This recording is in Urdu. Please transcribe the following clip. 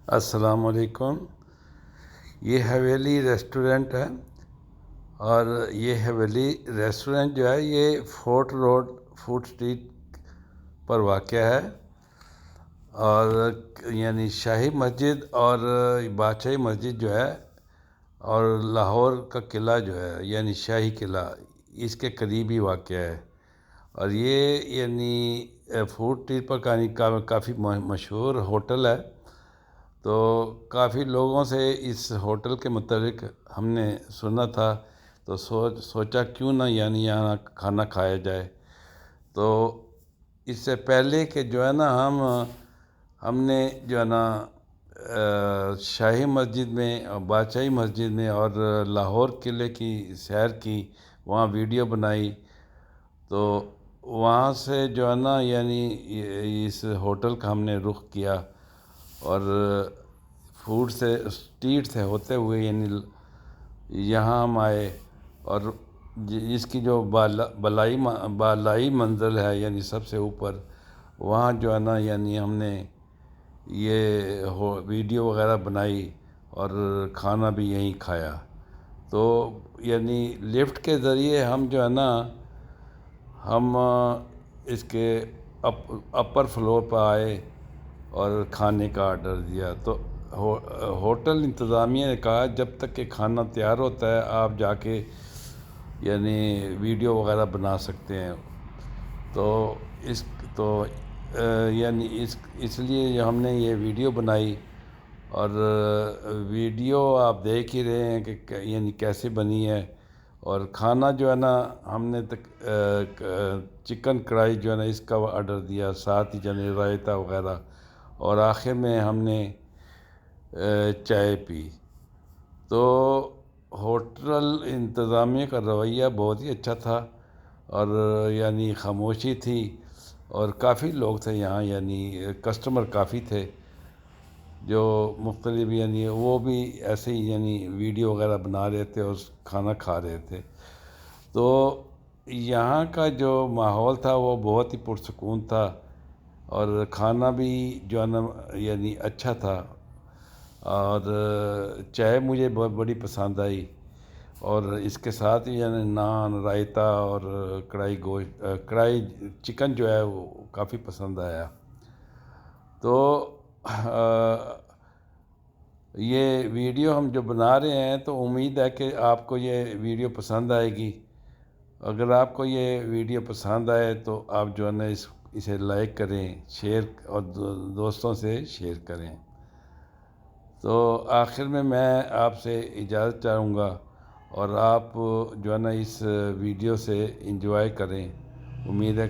السلام علیکم۔ یہ حویلی ریسٹورنٹ ہے، اور یہ حویلی ریسٹورنٹ جو ہے یہ فورٹ روڈ فوڈ اسٹریٹ پر واقع ہے، اور یعنی شاہی مسجد اور بادشاہی مسجد جو ہے اور لاہور کا قلعہ جو ہے یعنی شاہی قلعہ، اس کے قریب ہی واقع ہے۔ اور یہ یعنی فوڈ اسٹریٹ پر کافی مشہور ہوٹل ہے۔ تو کافی لوگوں سے اس ہوٹل کے متعلق ہم نے سنا تھا، تو سوچا کیوں نہ یعنی یہاں کھانا کھایا جائے۔ تو اس سے پہلے کہ جو ہے نا ہم نے جو ہے نا شاہی مسجد میں اور بادشاہی مسجد میں اور لاہور قلعے کی سیر کی، وہاں ویڈیو بنائی۔ تو وہاں سے جو ہے نا یعنی اس ہوٹل کا ہم نے رخ کیا، اور فوڈ سے اسٹریٹ سے ہوتے ہوئے یعنی یہاں ہم آئے، اور اس کی جو بالائی منزل ہے یعنی سب سے اوپر، وہاں جو ہے نا یعنی ہم نے یہ ویڈیو وغیرہ بنائی اور کھانا بھی یہیں کھایا۔ تو یعنی لفٹ کے ذریعے ہم جو ہے نا ہم اس کے اپر فلور پر آئے اور کھانے کا آرڈر دیا۔ تو ہوٹل انتظامیہ نے کہا جب تک کہ کھانا تیار ہوتا ہے آپ جا کے یعنی ویڈیو وغیرہ بنا سکتے ہیں۔ تو یعنی اس لیے ہم نے یہ ویڈیو بنائی، اور ویڈیو آپ دیکھ ہی رہے ہیں کہ یعنی کیسے بنی ہے۔ اور کھانا جو ہے نا ہم نے چکن کڑھائی جو ہے نا اس کا آرڈر دیا، ساتھ ہی یعنی رائتا وغیرہ، اور آخر میں ہم نے چائے پی۔ تو ہوٹل انتظامیہ کا رویہ بہت ہی اچھا تھا، اور یعنی خاموشی تھی، اور کافی لوگ تھے یہاں، یعنی کسٹمر کافی تھے جو مختلف یعنی وہ بھی ایسے ہی یعنی ویڈیو وغیرہ بنا رہے تھے اور کھانا کھا رہے تھے۔ تو یہاں کا جو ماحول تھا وہ بہت ہی پرسکون تھا، اور کھانا بھی جو ہے نا یعنی اچھا تھا، اور چائے مجھے بہت بڑی پسند آئی، اور اس کے ساتھ ہی یعنی نان، رائتا اور کڑھائی چکن جو ہے وہ کافی پسند آیا۔ تو یہ ویڈیو ہم جو بنا رہے ہیں تو امید ہے کہ آپ کو یہ ویڈیو پسند آئے گی۔ اگر آپ کو یہ ویڈیو پسند آئے تو آپ جو ہے نا اسے لائک کریں، شیئر اور دوستوں سے شیئر کریں۔ تو آخر میں آپ سے اجازت چاہوں گا، اور آپ جو ہے نا اس ویڈیو سے انجوائے کریں۔ امید ہے